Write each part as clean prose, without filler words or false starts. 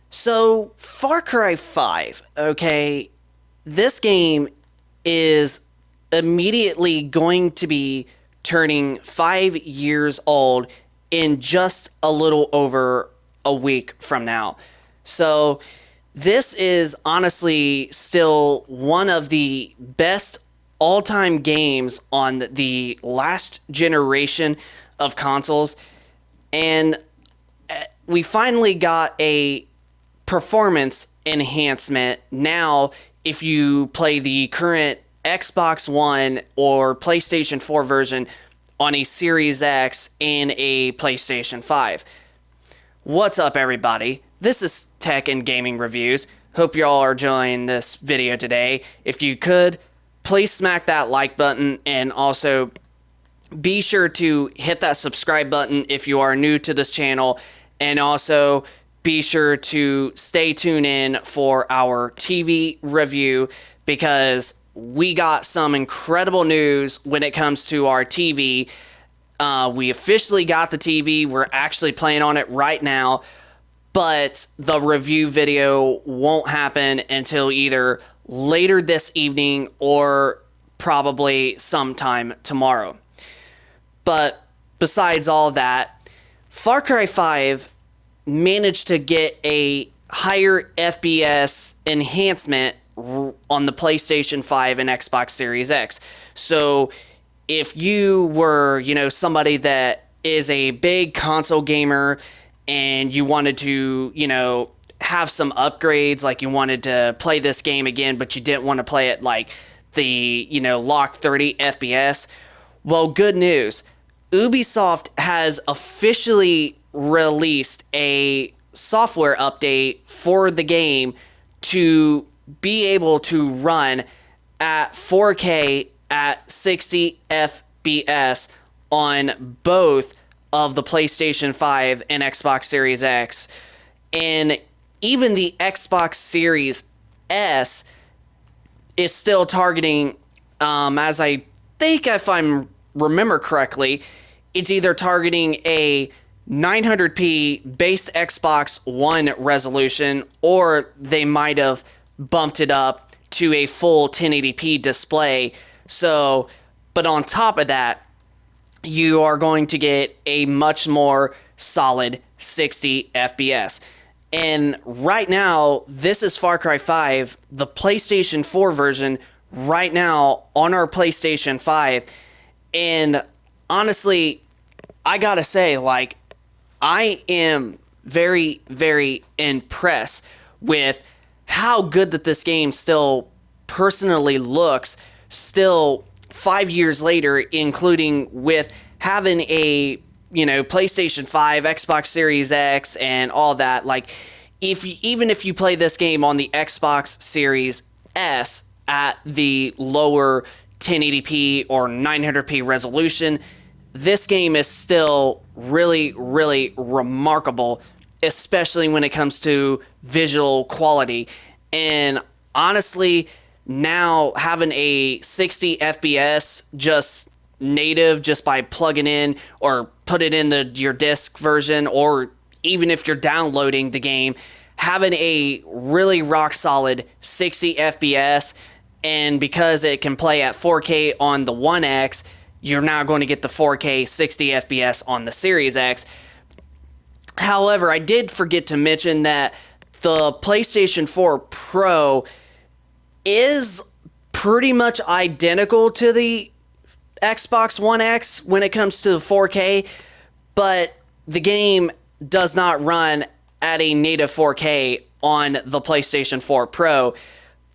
So, Far Cry 5, okay, this game is immediately going to be turning 5 years old in just a little over a week from now. So, this is honestly still one of the best all time games on the last generation of consoles. And we finally got a performance enhancement now if you play the current Xbox One or PlayStation 4 version on a Series X and a PlayStation 5. What's up, everybody? This is Tech and Gaming Reviews. Hope y'all are enjoying this video today. If you could, please smack that like button, and also be sure to hit that subscribe button if you are new to this channel, and also be sure to stay tuned in for our TV review, because we got some incredible news when it comes to our TV. We officially got the TV. We're actually playing on it right now, but the review video won't happen until either later this evening or probably sometime tomorrow. But besides all that, Far Cry 5 managed to get a higher FPS enhancement on the PlayStation 5 and Xbox Series X. So if you were, somebody that is a big console gamer and you wanted to, have some upgrades, like you wanted to play this game again, but you didn't want to play it like the, locked 30 FPS, well, good news. Ubisoft has officially released a software update for the game to be able to run at 4K at 60 FPS on both of the PlayStation 5 and Xbox Series X. And even the Xbox Series S is still targeting, as I think, if I remember correctly, it's either targeting a 900p base Xbox One resolution, or they might have bumped it up to a full 1080p display. So, but on top of that, you are going to get a much more solid 60 FPS. And right now, this is Far Cry 5, the PlayStation 4 version, right now on our PlayStation 5. And honestly, I gotta say, I am very, very impressed with how good that this game still personally looks, still 5 years later, including with having a, PlayStation 5, Xbox Series X, and all that. Like, even if you play this game on the Xbox Series S at the lower 1080p or 900p resolution, this game is still really, really remarkable, especially when it comes to visual quality. And honestly, now having a 60 FPS just native, just by plugging in or put it in your disc version, or even if you're downloading the game, having a really rock solid 60 FPS, and because it can play at 4K on the One X, you're now going to get the 4K 60 FPS on the Series X. However, I did forget to mention that the PlayStation 4 Pro is pretty much identical to the Xbox One X when it comes to the 4K, but the game does not run at a native 4K on the PlayStation 4 Pro.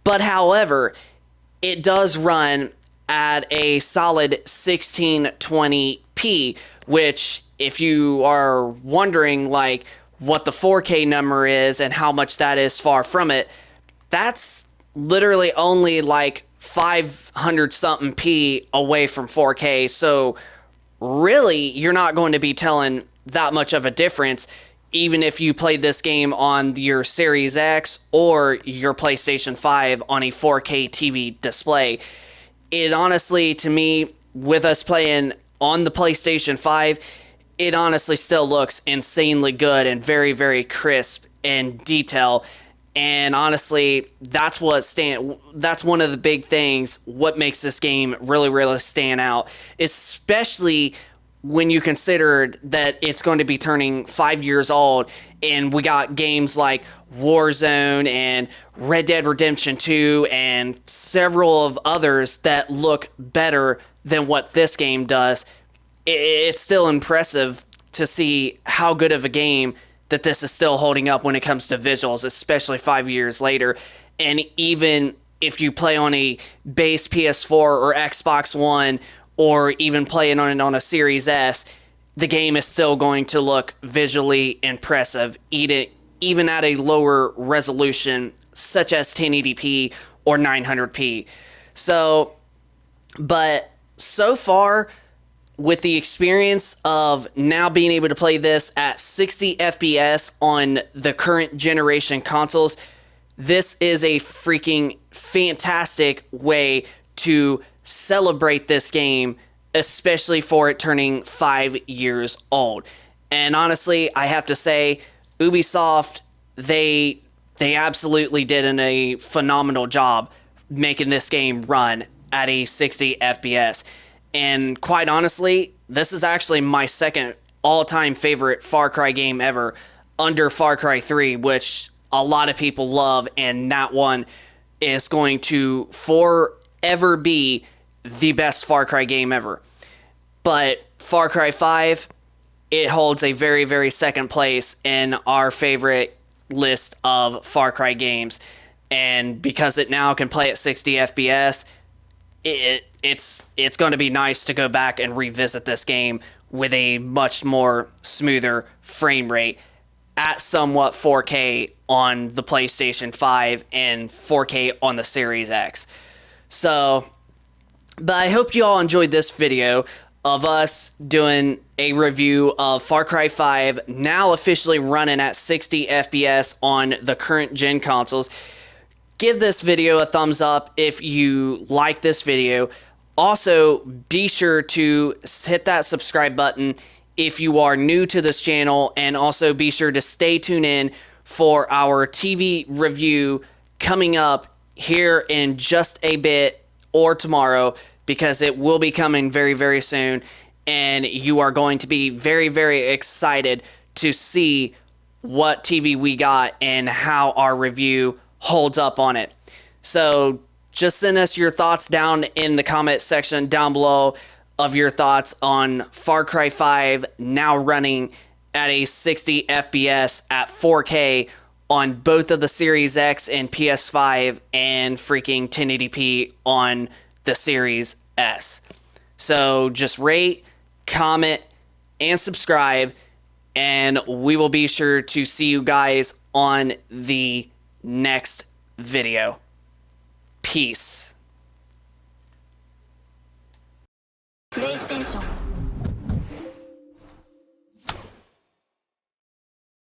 But however, it does run at a solid 1620p, which, if you are wondering what the 4K number is and how much that is far from it, that's literally only 500 something p away from 4K. So really, you're not going to be telling that much of a difference, even if you played this game on your Series X or your PlayStation 5 on a 4K TV display. It honestly, to me, with us playing on the PlayStation 5, it honestly still looks insanely good and very, very crisp in detail. And honestly, that's one of the big things what makes this game really, really stand out, especially when you consider that it's going to be turning 5 years old, and we got games like Warzone and Red Dead Redemption 2 and several of others that look better than what this game does. It's still impressive to see how good of a game that this is still holding up when it comes to visuals, especially 5 years later. And even if you play on a base PS4 or Xbox One, or even playing on a Series S, the game is still going to look visually impressive, even at a lower resolution, such as 1080p or 900p. So, but so far, with the experience of now being able to play this at 60 FPS on the current generation consoles, this is a freaking fantastic way to celebrate this game, especially for it turning 5 years old. And honestly, I have to say, Ubisoft, they absolutely did a phenomenal job making this game run at a 60 FPS. And quite honestly, this is actually my second all-time favorite Far Cry game ever, under Far Cry 3, which a lot of people love, and that one is going to forever be the best Far Cry game ever. But Far Cry 5, it holds a very, very second place in our favorite list of Far Cry games. And because it now can play at 60 FPS, it's going to be nice to go back and revisit this game with a much more smoother frame rate at somewhat 4K on the PlayStation 5 and 4K on the Series X. So, but I hope you all enjoyed this video of us doing a review of Far Cry 5, now officially running at 60 FPS on the current gen consoles. Give this video a thumbs up if you like this video. Also, be sure to hit that subscribe button if you are new to this channel, and also be sure to stay tuned in for our TV review coming up here in just a bit or tomorrow, because it will be coming very, very soon, and you are going to be very, very excited to see what TV we got and how our review holds up on it. So just send us your thoughts down in the comment section down below of your thoughts on Far Cry 5 now running at a 60 FPS at 4K on both of the Series X and PS5, and freaking 1080p on the Series S. So just rate, comment, and subscribe, and we will be sure to see you guys on the next video. Peace. プレイステーション